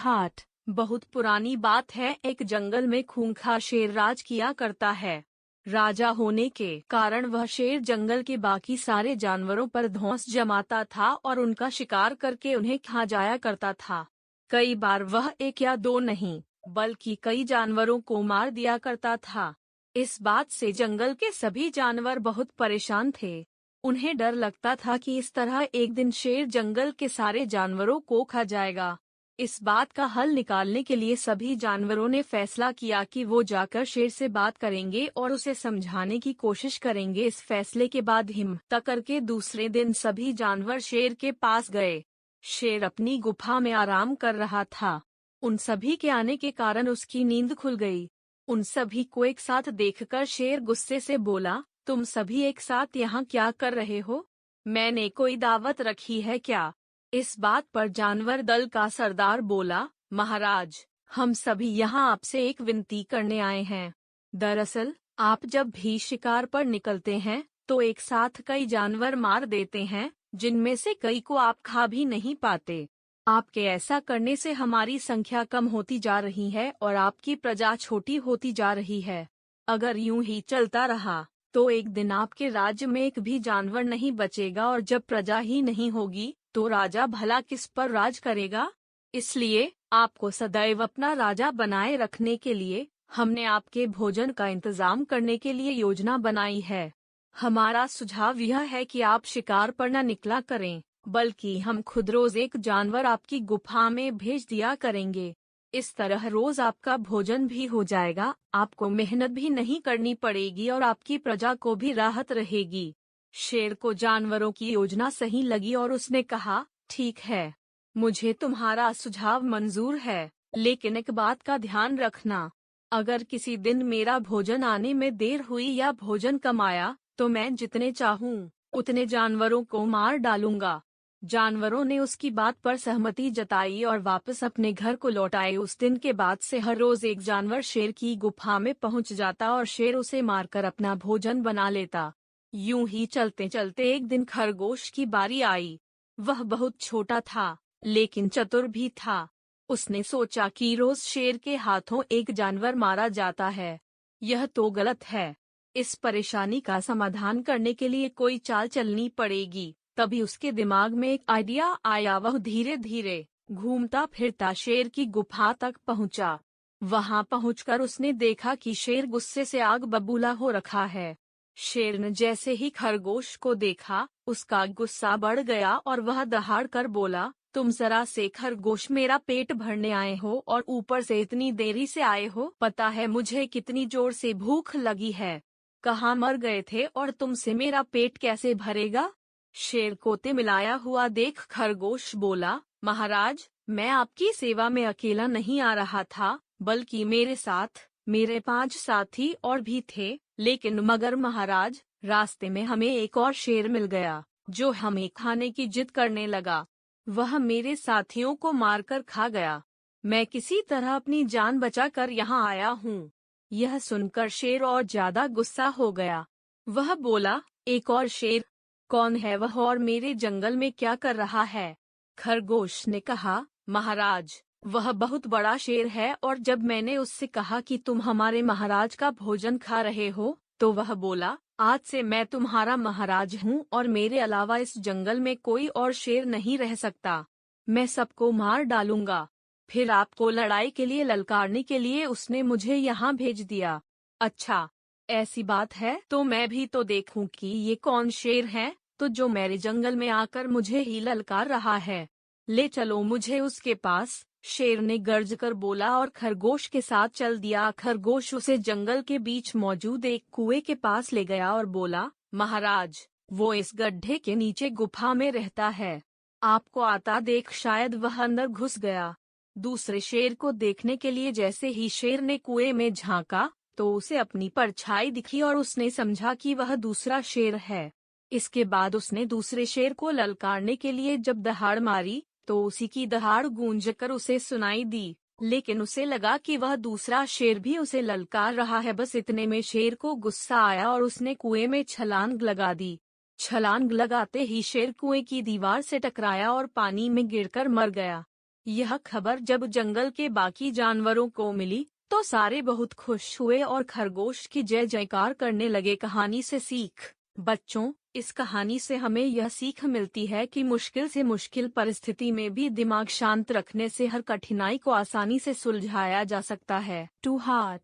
घाट। बहुत पुरानी बात है, एक जंगल में खूंखार शेर राज किया करता है। राजा होने के कारण वह शेर जंगल के बाकी सारे जानवरों पर धौंस जमाता था और उनका शिकार करके उन्हें खा जाया करता था। कई बार वह एक या दो नहीं, बल्कि कई जानवरों को मार दिया करता था। इस बात से जंगल के सभी जानवर बहुत परेशान थे। उन्हें डर लगता था कि इस तरह एक दिन शेर जंगल के सारे जानवरों को खा जाएगा। इस बात का हल निकालने के लिए सभी जानवरों ने फैसला किया कि वो जाकर शेर से बात करेंगे और उसे समझाने की कोशिश करेंगे। इस फैसले के बाद हिम्मत करके दूसरे दिन सभी जानवर शेर के पास गए। शेर अपनी गुफा में आराम कर रहा था। उन सभी के आने के कारण उसकी नींद खुल गई। उन सभी को एक साथ देखकर शेर गुस्से से बोला, तुम सभी एक साथ यहाँ क्या कर रहे हो? मैंने कोई दावत रखी है क्या? इस बात पर जानवर दल का सरदार बोला, महाराज, हम सभी यहाँ आपसे एक विनती करने आए हैं। दरअसल आप जब भी शिकार पर निकलते हैं तो एक साथ कई जानवर मार देते हैं, जिनमें से कई को आप खा भी नहीं पाते। आपके ऐसा करने से हमारी संख्या कम होती जा रही है और आपकी प्रजा छोटी होती जा रही है। अगर यूं ही चलता रहा तो एक दिन आपके राज्य में एक भी जानवर नहीं बचेगा और जब प्रजा ही नहीं होगी तो राजा भला किस पर राज करेगा? इसलिए आपको सदैव अपना राजा बनाए रखने के लिए हमने आपके भोजन का इंतजाम करने के लिए योजना बनाई है। हमारा सुझाव यह है कि आप शिकार पर न निकला करें, बल्कि हम खुद रोज एक जानवर आपकी गुफा में भेज दिया करेंगे। इस तरह रोज आपका भोजन भी हो जाएगा, आपको मेहनत भी नहीं करनी पड़ेगी और आपकी प्रजा को भी राहत रहेगी। शेर को जानवरों की योजना सही लगी और उसने कहा, ठीक है, मुझे तुम्हारा सुझाव मंजूर है, लेकिन एक बात का ध्यान रखना। अगर किसी दिन मेरा भोजन आने में देर हुई या भोजन कम आया तो मैं जितने चाहूँ उतने जानवरों को मार डालूंगा। जानवरों ने उसकी बात पर सहमति जताई और वापस अपने घर को लौट आए। उस दिन के बाद से हर रोज एक जानवर शेर की गुफा में पहुंच जाता और शेर उसे मारकर अपना भोजन बना लेता। यूं ही चलते चलते एक दिन खरगोश की बारी आई। वह बहुत छोटा था, लेकिन चतुर भी था। उसने सोचा कि रोज शेर के हाथों एक जानवर मारा जाता है, यह तो गलत है। इस परेशानी का समाधान करने के लिए कोई चाल चलनी पड़ेगी। तभी उसके दिमाग में एक आइडिया आया। वह धीरे धीरे घूमता फिरता शेर की गुफा तक पहुंचा। वहां पहुंचकर उसने देखा कि शेर गुस्से से आग बबूला हो रखा है। शेर ने जैसे ही खरगोश को देखा, उसका गुस्सा बढ़ गया और वह दहाड़ कर बोला, तुम जरा से खरगोश मेरा पेट भरने आए हो और ऊपर से इतनी देरी से आए हो। पता है मुझे कितनी जोर से भूख लगी है। कहाँ मर गए थे और तुमसे मेरा पेट कैसे भरेगा? शेर को तिमिलाया हुआ देख खरगोश बोला, महाराज, मैं आपकी सेवा में अकेला नहीं आ रहा था, बल्कि मेरे साथ मेरे 5 साथी और भी थे। लेकिन मगर महाराज, रास्ते में हमें एक और शेर मिल गया, जो हमें खाने की जिद करने लगा। वह मेरे साथियों को मारकर खा गया। मैं किसी तरह अपनी जान बचाकर यहाँ आया हूँ। यह सुनकर शेर और ज्यादा गुस्सा हो गया। वह बोला, एक और शेर? कौन है वह और मेरे जंगल में क्या कर रहा है? खरगोश ने कहा, महाराज, वह बहुत बड़ा शेर है और जब मैंने उससे कहा कि तुम हमारे महाराज का भोजन खा रहे हो, तो वह बोला, आज से मैं तुम्हारा महाराज हूँ और मेरे अलावा इस जंगल में कोई और शेर नहीं रह सकता। मैं सबको मार डालूंगा। फिर आपको लड़ाई के लिए ललकारने के लिए उसने मुझे यहाँ भेज दिया। अच्छा, ऐसी बात है तो मैं भी तो देखूं कि ये कौन शेर है तो जो मेरे जंगल में आकर मुझे ही ललकार रहा है। ले चलो मुझे उसके पास। शेर ने गर्ज कर बोला और खरगोश के साथ चल दिया। खरगोश उसे जंगल के बीच मौजूद एक कुएं के पास ले गया और बोला, महाराज, वो इस गड्ढे के नीचे गुफा में रहता है। आपको आता देख शायद वह अंदर घुस गया। दूसरे शेर को देखने के लिए जैसे ही शेर ने कुएं में झांका तो उसे अपनी परछाई दिखी और उसने समझा कि वह दूसरा शेर है। इसके बाद उसने दूसरे शेर को ललकारने के लिए जब दहाड़ मारी तो उसी की दहाड़ गूंजकर उसे सुनाई दी, लेकिन उसे लगा कि वह दूसरा शेर भी उसे ललकार रहा है। बस इतने में शेर को गुस्सा आया और उसने कुएं में छलांग लगा दी। छलांग लगाते ही शेर कुएं की दीवार से टकराया और पानी में गिरकर मर गया। यह खबर जब जंगल के बाकी जानवरों को मिली तो सारे बहुत खुश हुए और खरगोश की जय जयकार करने लगे। कहानी से सीख। बच्चों, इस कहानी से हमें यह सीख मिलती है कि मुश्किल से मुश्किल परिस्थिति में भी दिमाग शांत रखने से हर कठिनाई को आसानी से सुलझाया जा सकता है। To heart.